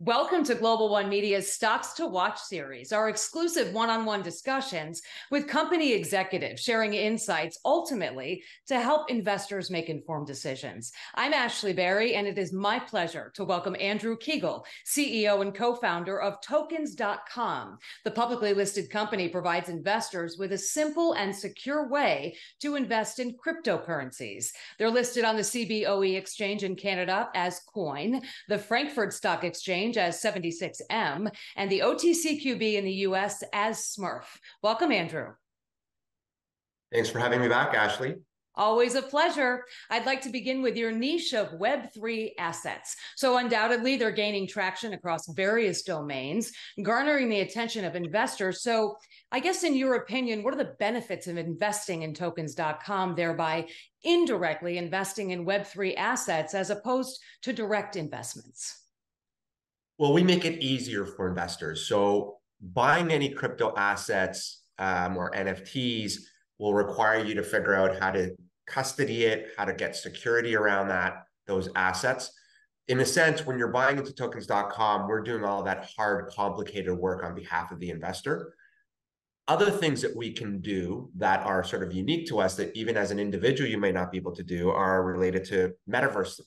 Welcome to Global One Media's Stocks to Watch series, our exclusive one-on-one discussions with company executives sharing insights ultimately to help investors make informed decisions. I'm Ashley Berry, and it is my pleasure to welcome Andrew Kiguel, CEO and co-founder of Tokens.com. The publicly listed company provides investors with a simple and secure way to invest in cryptocurrencies. They're listed on the CBOE exchange in Canada as Coin, the Frankfurt Stock Exchange as 76M, and the OTCQB in the US as SMURF. Welcome, Andrew. Thanks for having me back, Ashley. Always a pleasure. I'd like to begin with your niche of Web3 assets. So undoubtedly, they're gaining traction across various domains, garnering the attention of investors. So I guess in your opinion, what are the benefits of investing in Tokens.com, thereby indirectly investing in Web3 assets as opposed to direct investments? Well, we make it easier for investors. So buying any crypto assets or NFTs will require you to figure out how to custody it, how to get security around those assets. In a sense, when you're buying into Tokens.com, we're doing all that hard, complicated work on behalf of the investor. Other things that we can do that are sort of unique to us that even as an individual you may not be able to do are related to metaverse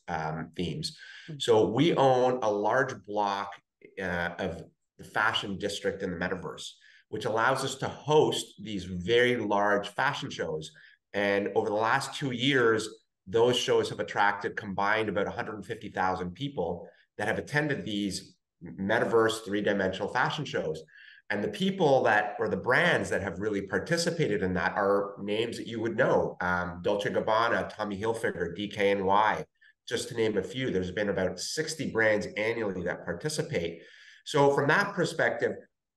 themes. So we own a large block of the fashion district in the metaverse, which allows us to host these very large fashion shows. And over the last 2 years, those shows have attracted combined about 150,000 people that have attended these metaverse three-dimensional fashion shows. And the people or the brands that have really participated in that are names that you would know. Dolce & Gabbana, Tommy Hilfiger, DKNY, just to name a few. There's been about 60 brands annually that participate. So from that perspective,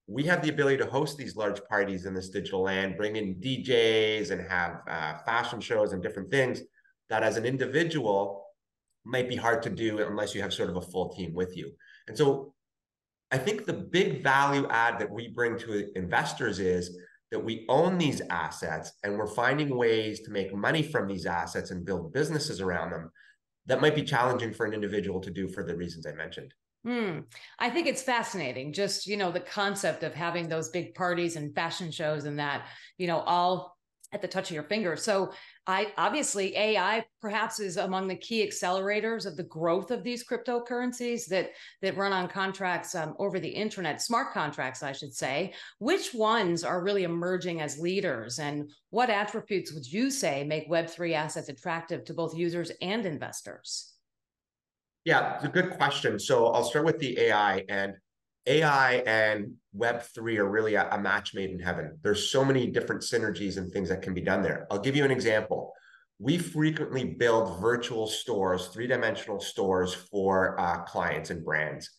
we have the ability to host these large parties in this digital land, bring in DJs and have fashion shows and different things that as an individual might be hard to do unless you have sort of a full team with you. And so I think the big value add that we bring to investors is that we own these assets and we're finding ways to make money from these assets and build businesses around them that might be challenging for an individual to do for the reasons I mentioned. I think it's fascinating, just, the concept of having those big parties and fashion shows and that, all at the touch of your finger. So obviously AI perhaps is among the key accelerators of the growth of these cryptocurrencies that run on contracts over the internet, smart contracts, I should say. Which ones are really emerging as leaders, and what attributes would you say make Web3 assets attractive to both users and investors? Yeah, it's a good question. So I'll start with the AI, and Web3 are really a match made in heaven. There's so many different synergies and things that can be done there. I'll give you an example. We frequently build virtual stores, three-dimensional stores for clients and brands.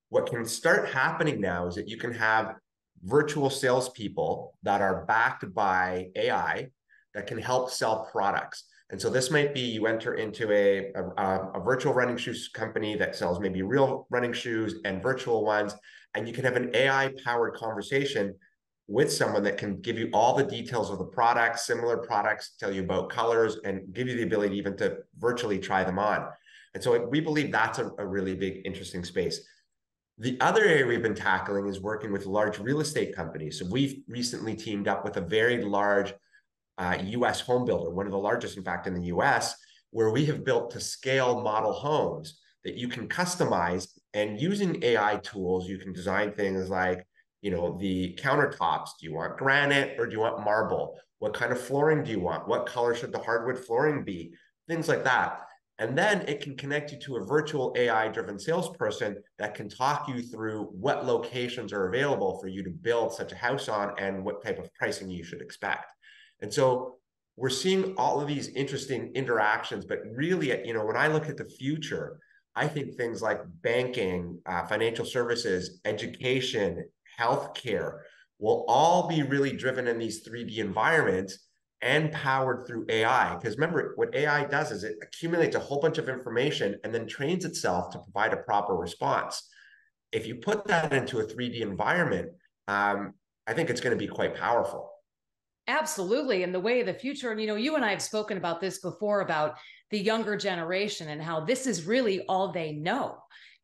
What can start happening now is that you can have virtual salespeople that are backed by AI that can help sell products. And so this might be you enter into a virtual running shoes company that sells maybe real running shoes and virtual ones, and you can have an AI-powered conversation with someone that can give you all the details of the products, similar products, tell you about colors, and give you the ability even to virtually try them on. And so we believe that's a really big, interesting space. The other area we've been tackling is working with large real estate companies. So we've recently teamed up with a very large US home builder, one of the largest, in fact, in the US, where we have built to scale model homes that you can customize. And using AI tools, you can design things like, the countertops. Do you want granite or do you want marble? What kind of flooring do you want? What color should the hardwood flooring be? Things like that. And then it can connect you to a virtual AI-driven salesperson that can talk you through what locations are available for you to build such a house on and what type of pricing you should expect. And so we're seeing all of these interesting interactions, but really, when I look at the future, I think things like banking, financial services, education, healthcare will all be really driven in these 3D environments and powered through AI. Because remember, what AI does is it accumulates a whole bunch of information and then trains itself to provide a proper response. If you put that into a 3D environment, I think it's going to be quite powerful. Absolutely. And the way of the future, and you and I have spoken about this before, about the younger generation and how this is really all they know.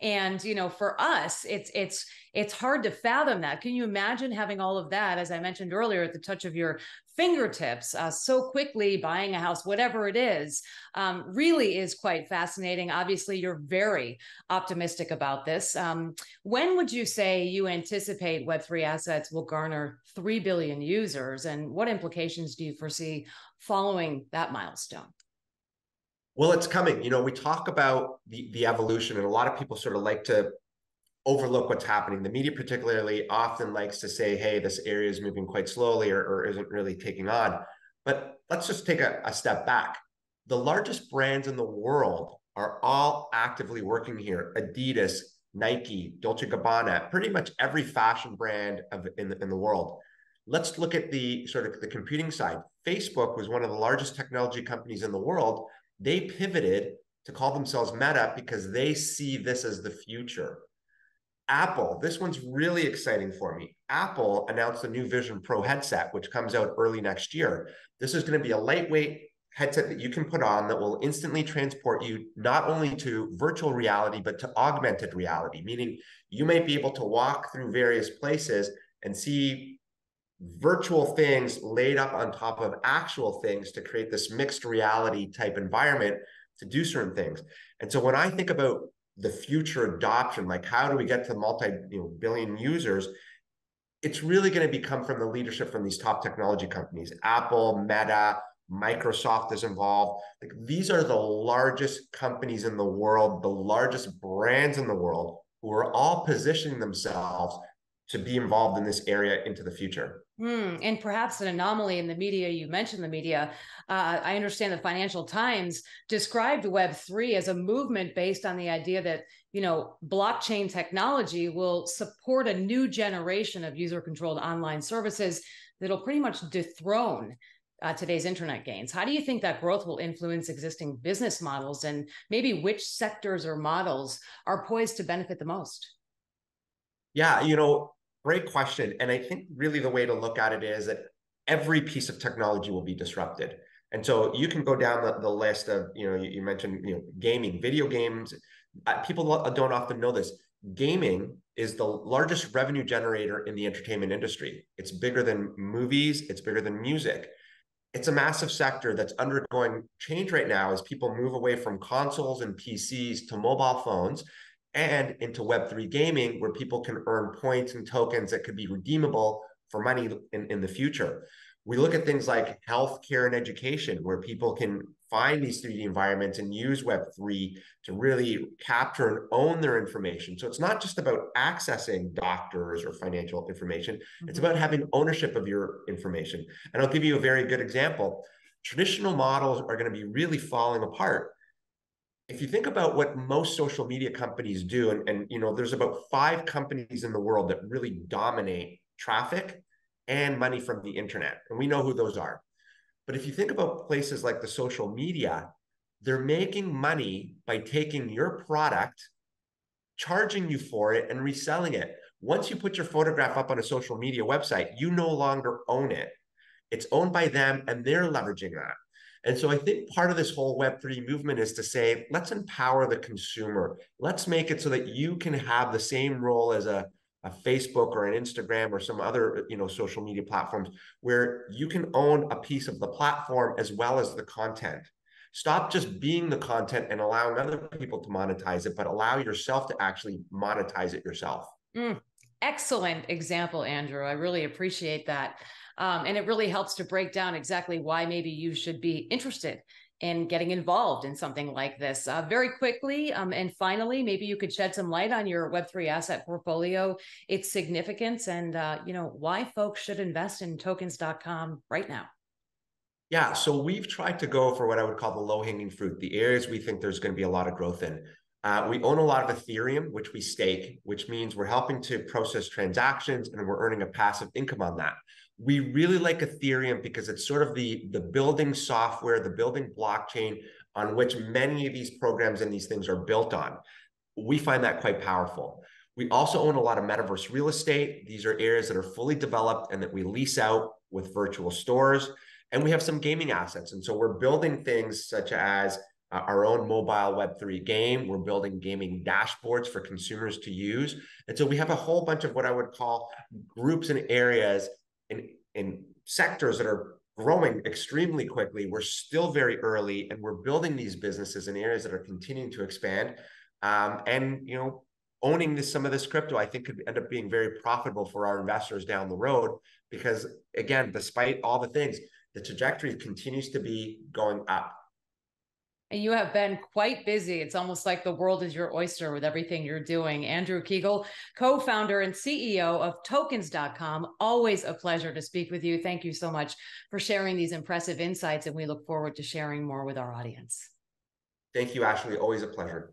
And, for us, it's hard to fathom that. Can you imagine having all of that, as I mentioned earlier, at the touch of your fingertips so quickly? Buying a house, whatever it is, really is quite fascinating. Obviously, you're very optimistic about this. When would you say you anticipate Web3 assets will garner 3 billion users, and what implications do you foresee following that milestone? Well, it's coming. We talk about the evolution, and a lot of people sort of like to overlook what's happening. The media particularly often likes to say, hey, this area is moving quite slowly or isn't really taking on. But let's just take a step back. The largest brands in the world are all actively working here. Adidas, Nike, Dolce & Gabbana, pretty much every fashion brand in the world. Let's look at the sort of the computing side. Facebook was one of the largest technology companies in the world. They pivoted to call themselves Meta because they see this as the future. Apple, this one's really exciting for me. Apple announced the new Vision Pro headset, which comes out early next year. This is going to be a lightweight headset that you can put on that will instantly transport you not only to virtual reality, but to augmented reality, meaning you might be able to walk through various places and see virtual things laid up on top of actual things to create this mixed reality type environment to do certain things. And so when I think about the future adoption, like how do we get to multi-billion users, it's really going to become from the leadership from these top technology companies. Apple, Meta, Microsoft is involved. Like, these are the largest companies in the world, the largest brands in the world, who are all positioning themselves to be involved in this area into the future. And perhaps an anomaly in the media. You mentioned the media. I understand the Financial Times described Web3 as a movement based on the idea that, blockchain technology will support a new generation of user-controlled online services that'll pretty much dethrone today's internet gains. How do you think that growth will influence existing business models, and maybe which sectors or models are poised to benefit the most? Yeah, great question. And I think really the way to look at it is that every piece of technology will be disrupted. And so you can go down the list of, you mentioned, gaming, video games. People don't often know this. Gaming is the largest revenue generator in the entertainment industry. It's bigger than movies. It's bigger than music. It's a massive sector that's undergoing change right now as people move away from consoles and PCs to mobile phones and into Web3 gaming, where people can earn points and tokens that could be redeemable for money in the future. We look at things like healthcare and education, where people can find these 3D environments and use Web3 to really capture and own their information. So it's not just about accessing doctors or financial information. It's about having ownership of your information. And I'll give you a very good example. Traditional models are going to be really falling apart. If you think about what most social media companies do, and there's about 5 companies in the world that really dominate traffic and money from the internet, and we know who those are. But if you think about places like the social media, they're making money by taking your product, charging you for it, and reselling it. Once you put your photograph up on a social media website, you no longer own it. It's owned by them, and they're leveraging that. And so I think part of this whole Web3 movement is to say, let's empower the consumer. Let's make it so that you can have the same role as a Facebook or an Instagram or some other social media platforms, where you can own a piece of the platform as well as the content. Stop just being the content and allowing other people to monetize it, but allow yourself to actually monetize it yourself. Excellent example, Andrew. I really appreciate that. And it really helps to break down exactly why maybe you should be interested in getting involved in something like this. Very quickly, and finally, maybe you could shed some light on your Web3 asset portfolio, its significance, and why folks should invest in tokens.com right now. Yeah, so we've tried to go for what I would call the low-hanging fruit, the areas we think there's going to be a lot of growth in. We own a lot of Ethereum, which we stake, which means we're helping to process transactions and we're earning a passive income on that. We really like Ethereum because it's sort of the building software, the building blockchain on which many of these programs and these things are built on. We find that quite powerful. We also own a lot of metaverse real estate. These are areas that are fully developed and that we lease out with virtual stores. And we have some gaming assets. And so we're building things such as our own mobile Web3 game. We're building gaming dashboards for consumers to use. And so we have a whole bunch of what I would call groups and areas in sectors that are growing extremely quickly. We're still very early, and we're building these businesses in areas that are continuing to expand. And owning some of this crypto, I think, could end up being very profitable for our investors down the road, because again, despite all the things, the trajectory continues to be going up. And you have been quite busy. It's almost like the world is your oyster with everything you're doing. Andrew Kiguel, co-founder and CEO of tokens.com. Always a pleasure to speak with you. Thank you so much for sharing these impressive insights, and we look forward to sharing more with our audience. Thank you, Ashley. Always a pleasure.